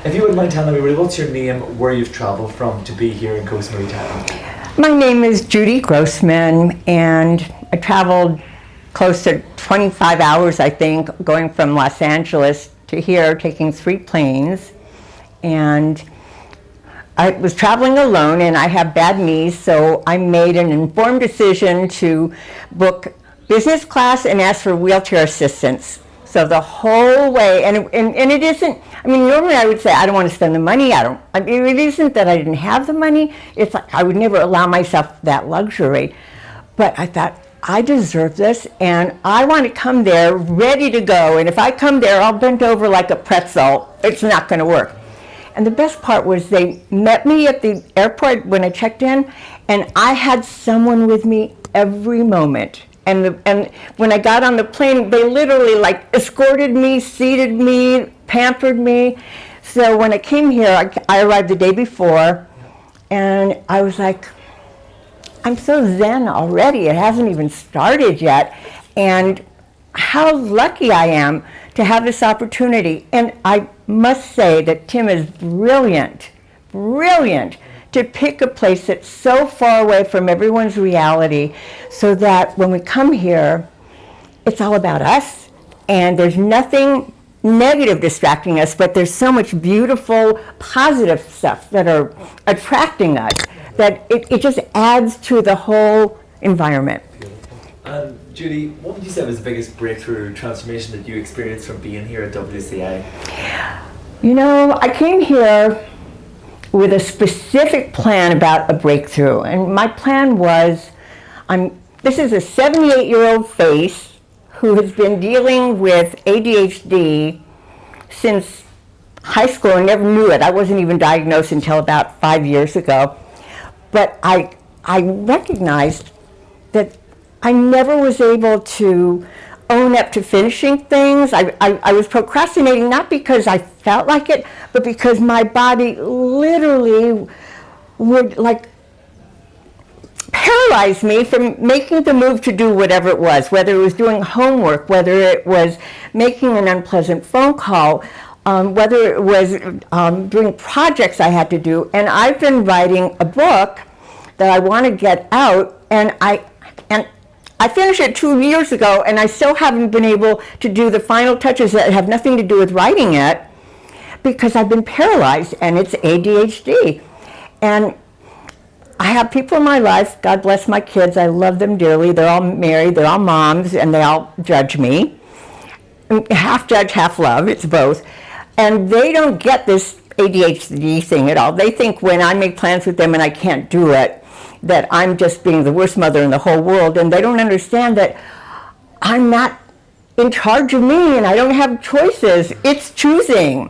If you wouldn't mind telling me, what's your name, where you've travelled from to be here in Koh Samui Town? My name is Judy Grossman, and I traveled close to 25 hours, I think, going from Los Angeles to here, taking 3 planes. And I was traveling alone, and I have bad knees, so I made an informed decision to book business class and ask for wheelchair assistance. So the whole way, and it isn't, I mean, normally I would say, I don't want to spend the money, it isn't that I didn't have the money, it's like I would never allow myself that luxury. But I thought, I deserve this, and I want to come there ready to go, and if I come there all bent over like a pretzel, it's not going to work. And the best part was they met me at the airport when I checked in, and I had someone with me every moment. And when I got on the plane, they literally like escorted me, seated me, pampered me. So when I came here, I arrived the day before, and I was like, I'm so zen already. It hasn't even started yet. And how lucky I am to have this opportunity. And I must say that Tim is brilliant to pick a place that's so far away from everyone's reality, so that when we come here, it's all about us, and there's nothing negative distracting us, but there's so much beautiful, positive stuff that are attracting us, that it just adds to the whole environment. And Judy, what would you say was the biggest breakthrough or transformation that you experienced from being here at WCA? You know, I came here with a specific plan about a breakthrough. And my plan was, this is a 78-year-old face who has been dealing with ADHD since high school and never knew it. I wasn't even diagnosed until about 5 years ago. But I recognized that I never was able to own up to finishing things. I was procrastinating, not because I felt like it, but because my body literally would like paralyze me from making the move to do whatever it was, whether it was doing homework, whether it was making an unpleasant phone call, whether it was doing projects I had to do. And I've been writing a book that I want to get out, and I finished it 2 years ago, and I still haven't been able to do the final touches that have nothing to do with writing it, because I've been paralyzed, and it's ADHD. And I have people in my life, God bless my kids, I love them dearly, they're all married, they're all moms, and they all judge me. Half judge, half love, it's both. And they don't get this ADHD thing at all. They think when I make plans with them and I can't do it, that I'm just being the worst mother in the whole world, and they don't understand that I'm not in charge of me and I don't have choices. It's choosing.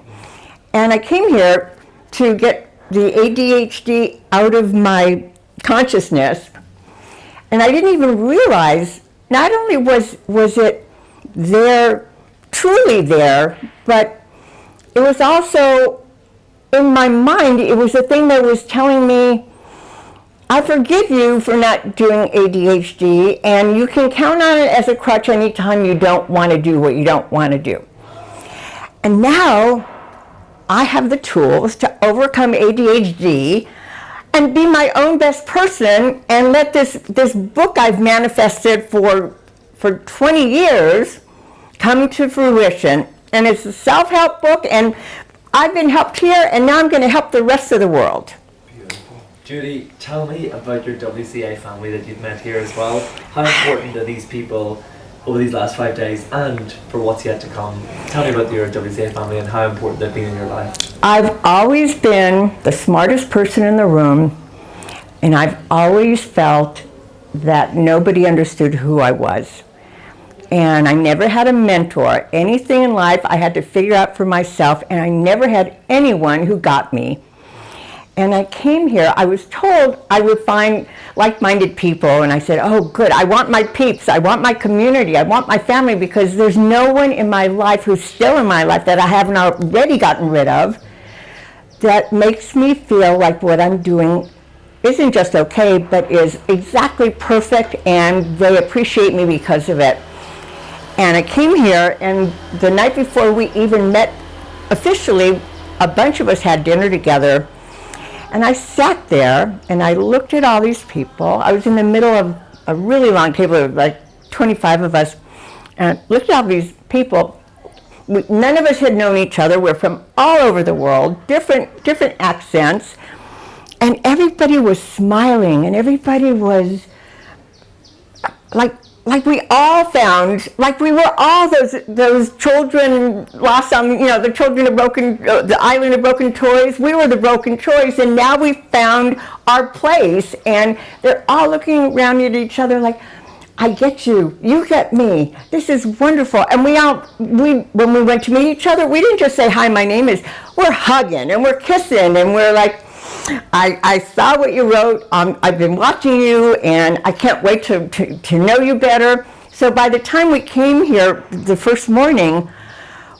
And I came here to get the ADHD out of my consciousness, and I didn't even realize, not only was it there, truly there, but it was also in my mind. It was a thing that was telling me, I forgive you for not doing ADHD, and you can count on it as a crutch anytime you don't want to do what you don't want to do. And now I have the tools to overcome ADHD and be my own best person, and let this book I've manifested for 20 years come to fruition. And it's a self-help book, and I've been helped here, and now I'm going to help the rest of the world. Judy, tell me about your WCA family that you've met here as well. How important are these people over these last 5 days, and for what's yet to come? Tell me about your WCA family and how important they've been in your life. I've always been the smartest person in the room, and I've always felt that nobody understood who I was. And I never had a mentor. Anything in life I had to figure out for myself, and I never had anyone who got me. And I came here, I was told I would find like-minded people, and I said, oh good, I want my peeps, I want my community, I want my family, because there's no one in my life who's still in my life that I haven't already gotten rid of, that makes me feel like what I'm doing isn't just okay, but is exactly perfect, and they appreciate me because of it. And I came here, and the night before we even met officially, a bunch of us had dinner together, and I sat there and I looked at all these people. I was in the middle of a really long table of like 25 of us, and I looked at all these people. None of us had known each other. We're from all over the world, different accents, and everybody was smiling, and everybody was like we all found, like we were all those children lost on, the children of broken, the island of broken toys. We were the broken toys, and now we found our place, and they're all looking around at each other like, I get you, you get me, this is wonderful. And when we went to meet each other, we didn't just say, hi, my name is, we're hugging, and we're kissing, and we're like, I saw what you wrote, I've been watching you, and I can't wait to know you better. So by the time we came here the first morning,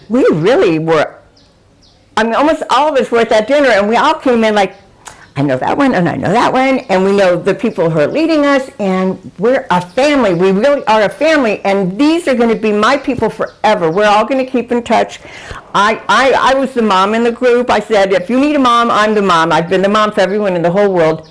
we really were, almost all of us were at that dinner, and we all came in like, I know that one, and I know that one, and we know the people who are leading us, and we're a family. We really are a family, and these are going to be my people forever. We're all going to keep in touch. I was the mom in the group. I said, if you need a mom, I'm the mom. I've been the mom for everyone in the whole world,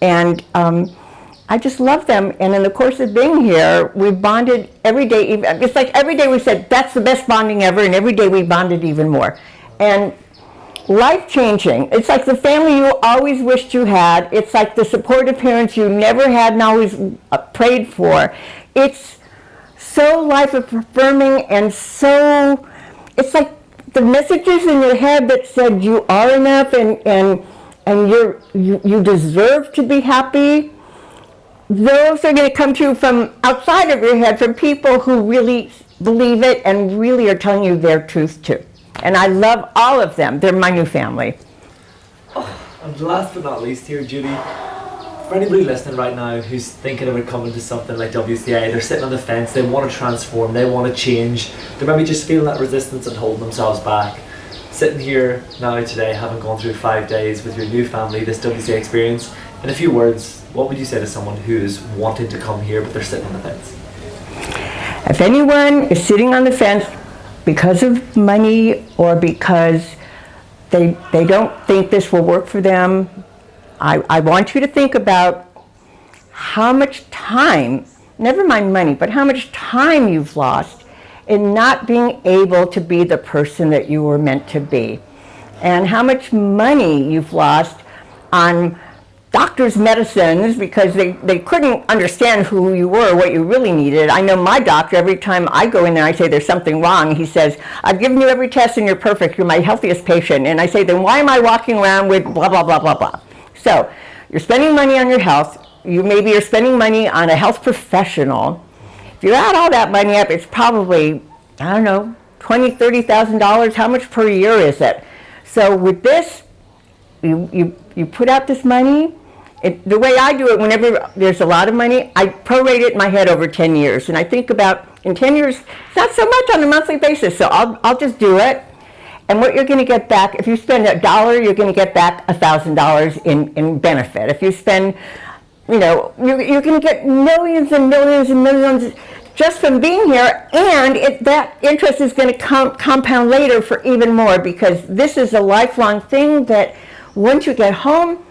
and I just love them. And in the course of being here, we bonded every day. It's like every day we said, that's the best bonding ever, and every day we bonded even more. And life-changing. It's like the family you always wished you had. It's like the supportive parents you never had and always prayed for. It's so life-affirming, and so, it's like the messages in your head that said you are enough and you deserve to be happy. Those are going to come to you from outside of your head, from people who really believe it and really are telling you their truth too. And I love all of them. They're my new family. And last but not least here, Judy, for anybody listening right now who's thinking about coming to something like WCA, they're sitting on the fence, they want to transform, they want to change, they're maybe just feeling that resistance and holding themselves back. Sitting here now today, having gone through 5 days with your new family, this WCA experience, in a few words, what would you say to someone who is wanting to come here but they're sitting on the fence? If anyone is sitting on the fence because of money or because they don't think this will work for them, I want you to think about how much time, never mind money, but how much time you've lost in not being able to be the person that you were meant to be, and how much money you've lost on doctors' medicines because they couldn't understand who you were, what you really needed. I know my doctor, every time I go in there, I say there's something wrong. He says, I've given you every test and you're perfect. You're my healthiest patient. And I say, then why am I walking around with blah, blah, blah, blah, blah? So you're spending money on your health. Maybe you're spending money on a health professional. If you add all that money up, it's probably, I don't know, $20,000, $30,000. How much per year is it? So with this, you put out this money. The way I do it, whenever there's a lot of money, I prorate it in my head over 10 years. And I think about, in 10 years, it's not so much on a monthly basis, so I'll just do it. And what you're going to get back, if you spend $1, you're going to get back $1,000 in benefit. If you spend, you're going to get millions and millions and millions just from being here, and that interest is going to compound later for even more, because this is a lifelong thing that once you get home,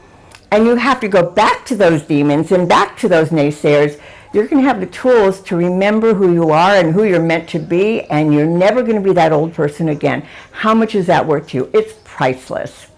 and you have to go back to those demons and back to those naysayers, you're going to have the tools to remember who you are and who you're meant to be, and you're never going to be that old person again. How much is that worth to you? It's priceless.